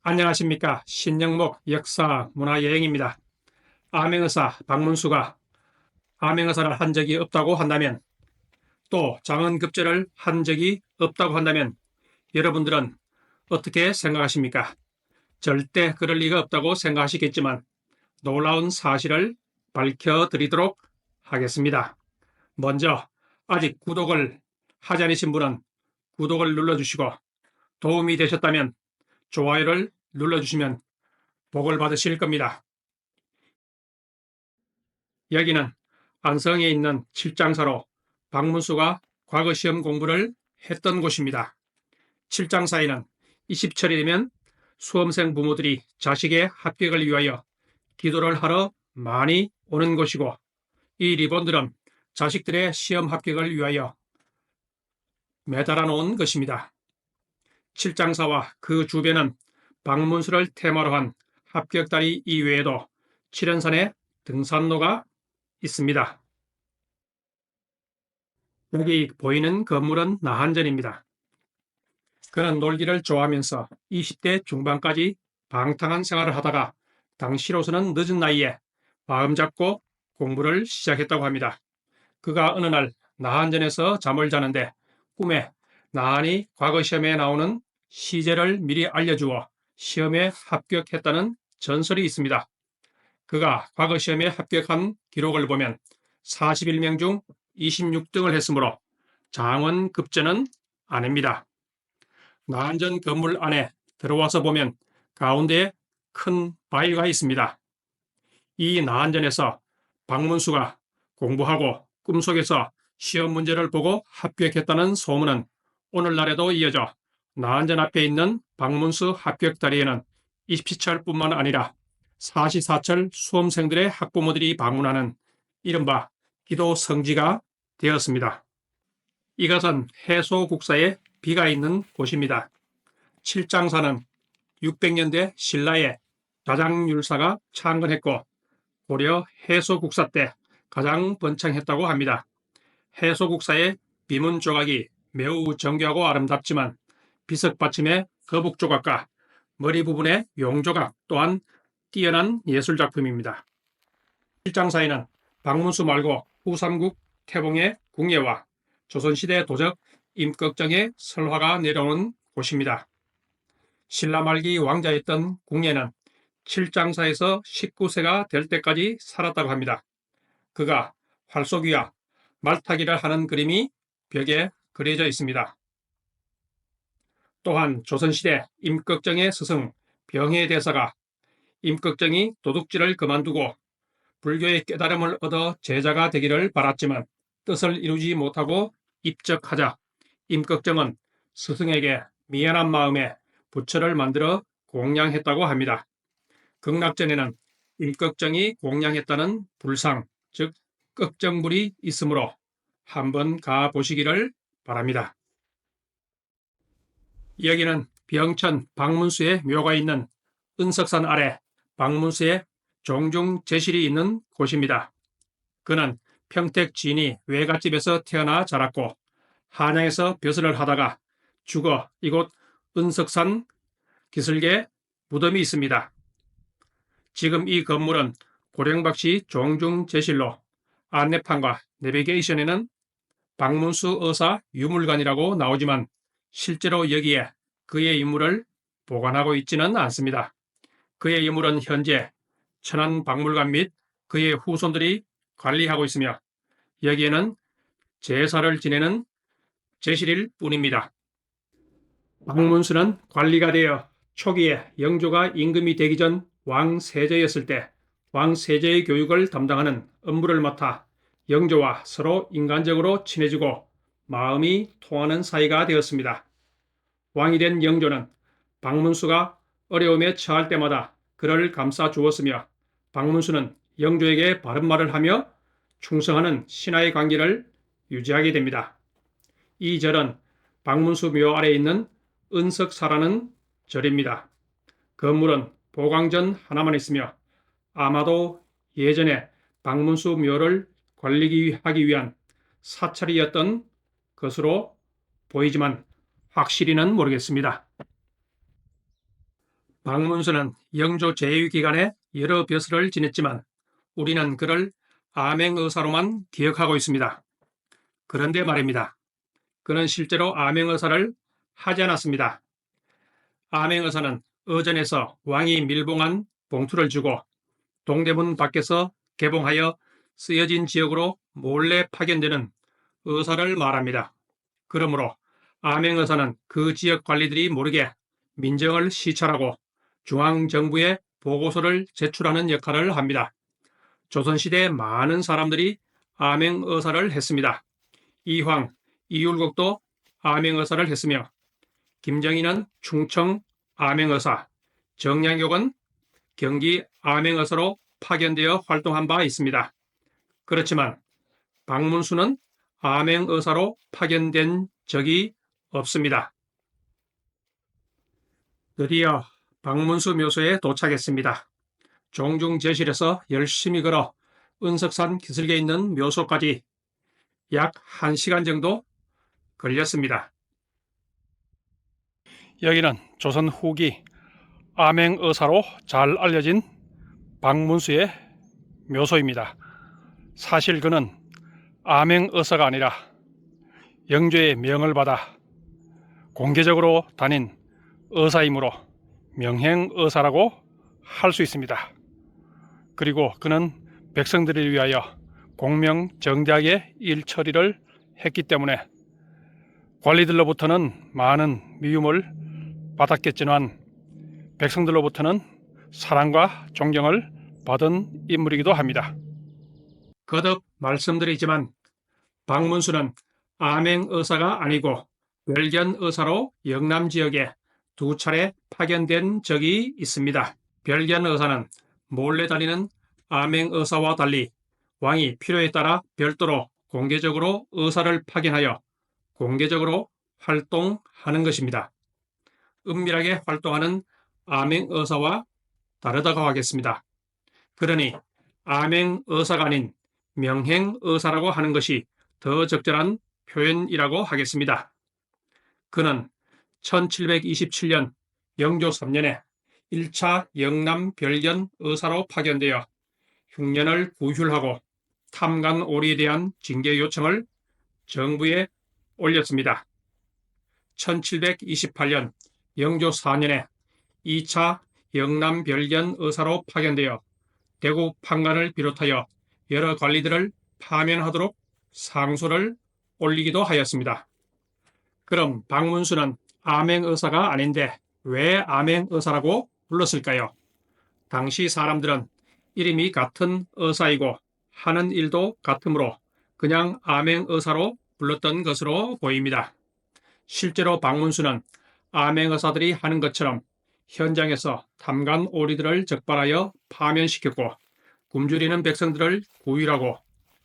안녕하십니까. 신영목 역사 문화여행입니다. 암행의사 박문수가 암행의사를 한 적이 없다고 한다면, 또 장원급제를 한 적이 없다고 한다면 여러분들은 어떻게 생각하십니까? 절대 그럴 리가 없다고 생각하시겠지만 놀라운 사실을 밝혀드리도록 하겠습니다. 먼저 아직 구독을 하지 않으신 분은 구독을 눌러주시고, 도움이 되셨다면 좋아요를 눌러주시면 복을 받으실 겁니다. 여기는 안성에 있는 칠장사로 박문수가 과거 시험 공부를 했던 곳입니다. 칠장사에는 20철이 되면 수험생 부모들이 자식의 합격을 위하여 기도를 하러 많이 오는 곳이고, 이 리본들은 자식들의 시험 합격을 위하여 매달아 놓은 것입니다. 칠장사와 그 주변은 박문수를 테마로 한 합격다리 이외에도 칠연산에 등산로가 있습니다. 여기 보이는 건물은 나한전입니다. 그는 놀기를 좋아하면서 20대 중반까지 방탕한 생활을 하다가 당시로서는 늦은 나이에 마음 잡고 공부를 시작했다고 합니다. 그가 어느 날 나한전에서 잠을 자는데 꿈에 나한이 과거 시험에 나오는 시제를 미리 알려주어 시험에 합격했다는 전설이 있습니다. 그가 과거 시험에 합격한 기록을 보면 41명 중 26등을 했으므로 장원급제는 아닙니다. 나한전 건물 안에 들어와서 보면 가운데에 큰 바위가 있습니다. 이 나한전에서 박문수가 공부하고 꿈속에서 시험 문제를 보고 합격했다는 소문은 오늘날에도 이어져 나한전 앞에 있는 박문수 합격다리에는 입시철뿐만 아니라 사시사철 수험생들의 학부모들이 방문하는 이른바 기도 성지가 되었습니다. 이것은 해소국사에 비가 있는 곳입니다. 칠장사는 600년대 신라의 자장율사가 창건했고 고려 해소국사 때 가장 번창했다고 합니다. 해소국사의 비문 조각이 매우 정교하고 아름답지만 비석받침의 거북 조각과 머리 부분의 용조각 또한 뛰어난 예술작품입니다. 칠장사에는 박문수 말고 후삼국 태봉의 궁예와 조선시대 도적 임꺽정의 설화가 내려오는 곳입니다. 신라 말기 왕자였던 궁예는 칠장사에서 19세가 될 때까지 살았다고 합니다. 그가 활쏘기와 말타기를 하는 그림이 벽에 그려져 있습니다. 또한 조선시대 임꺽정의 스승 병해대사가 임꺽정이 도둑질을 그만두고 불교의 깨달음을 얻어 제자가 되기를 바랐지만 뜻을 이루지 못하고 입적하자 임꺽정은 스승에게 미안한 마음에 부처를 만들어 공양했다고 합니다. 극락전에는 임꺽정이 공양했다는 불상, 즉 꺽정불이 있으므로 한번 가 보시기를 바랍니다. 여기는 병천 박문수의 묘가 있는 은석산 아래 박문수의 종중제실이 있는 곳입니다. 그는 평택 진이 외갓집에서 태어나 자랐고 한양에서 벼슬을 하다가 죽어 이곳 은석산 기슭에 무덤이 있습니다. 지금 이 건물은 고령박씨 종중제실로 안내판과 내비게이션에는 박문수 의사 유물관이라고 나오지만 실제로 여기에 그의 유물을 보관하고 있지는 않습니다. 그의 유물은 현재 천안박물관 및 그의 후손들이 관리하고 있으며 여기에는 제사를 지내는 제실일 뿐입니다. 박문수는 관리가 되어 초기에 영조가 임금이 되기 전 왕세제였을 때 왕세제의 교육을 담당하는 업무를 맡아 영조와 서로 인간적으로 친해지고 마음이 통하는 사이가 되었습니다. 왕이 된 영조는 박문수가 어려움에 처할 때마다 그를 감싸 주었으며 박문수는 영조에게 바른 말을 하며 충성하는 신하의 관계를 유지하게 됩니다. 이 절은 박문수 묘 아래에 있는 은석사라는 절입니다. 건물은 보강전 하나만 있으며 아마도 예전에 박문수 묘를 관리하기 위한 사찰이었던 것으로 보이지만 확실히는 모르겠습니다. 박문수는 영조 제위 기간에 여러 벼슬을 지냈지만 우리는 그를 암행의사로만 기억하고 있습니다. 그런데 말입니다. 그는 실제로 암행의사를 하지 않았습니다. 암행의사는 어전에서 왕이 밀봉한 봉투를 주고 동대문 밖에서 개봉하여 쓰여진 지역으로 몰래 파견되는 의사를 말합니다. 그러므로 암행의사는 그 지역 관리들이 모르게 민정을 시찰하고 중앙정부에 보고서를 제출하는 역할을 합니다. 조선시대에 많은 사람들이 암행의사를 했습니다. 이황, 이율곡도 암행의사를 했으며 김정희는 충청 암행의사, 정량용은 경기 암행의사로 파견되어 활동한 바 있습니다. 그렇지만 박문수는 암행의사로 파견된 적이 없습니다. 드디어 박문수 묘소에 도착했습니다. 종중제실에서 열심히 걸어 은석산 기슭에 있는 묘소까지 약 1시간 정도 걸렸습니다. 여기는 조선 후기 암행의사로 잘 알려진 박문수의 묘소입니다. 사실 그는 암행의사가 아니라 영조의 명을 받아 공개적으로 다닌 의사이므로 명행의사라고 할 수 있습니다. 그리고 그는 백성들을 위하여 공명정대하게 일처리를 했기 때문에 관리들로부터는 많은 미움을 받았겠지만 백성들로부터는 사랑과 존경을 받은 인물이기도 합니다. 거듭 말씀드리지만 박문수는 암행의사가 아니고 별견의사로 영남 지역에 2차례 파견된 적이 있습니다. 별견의사는 몰래 다니는 암행의사와 달리 왕이 필요에 따라 별도로 공개적으로 의사를 파견하여 공개적으로 활동하는 것입니다. 은밀하게 활동하는 암행의사와 다르다고 하겠습니다. 그러니 암행의사가 아닌 명행의사라고 하는 것이 더 적절한 표현이라고 하겠습니다. 그는 1727년 영조 3년에 1차 영남 별견 의사로 파견되어 흉년을 구휼하고 탐관오리에 대한 징계 요청을 정부에 올렸습니다. 1728년 영조 4년에 2차 영남 별견 의사로 파견되어 대구 판관을 비롯하여 여러 관리들을 파면하도록 상소를 올리기도 하였습니다. 그럼 박문수는 암행의사가 아닌데 왜 암행의사라고 불렀을까요? 당시 사람들은 이름이 같은 의사이고 하는 일도 같으므로 그냥 암행의사로 불렀던 것으로 보입니다. 실제로 박문수는 암행의사들이 하는 것처럼 현장에서 탐관오리들을 적발하여 파면시켰고 굶주리는 백성들을 구휼하고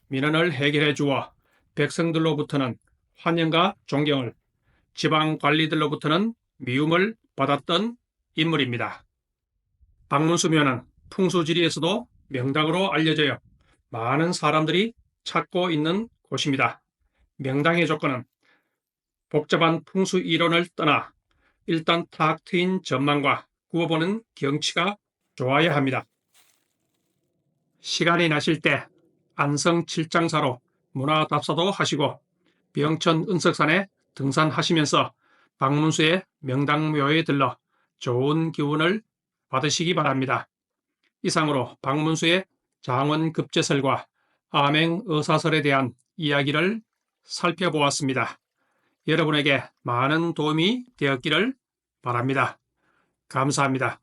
민원을 해결해 주어 백성들로부터는 환영과 존경을, 지방 관리들로부터는 미움을 받았던 인물입니다. 박문수묘는 풍수지리에서도 명당으로 알려져요. 많은 사람들이 찾고 있는 곳입니다. 명당의 조건은 복잡한 풍수 이론을 떠나 일단 탁 트인 전망과 구워보는 경치가 좋아야 합니다. 시간이 나실 때 안성 칠장사로 문화답사도 하시고 병천 은석산에 등산하시면서 박문수의 명당묘에 들러 좋은 기운을 받으시기 바랍니다. 이상으로 박문수의 장원급제설과 암행의사설에 대한 이야기를 살펴보았습니다. 여러분에게 많은 도움이 되었기를 바랍니다. 감사합니다.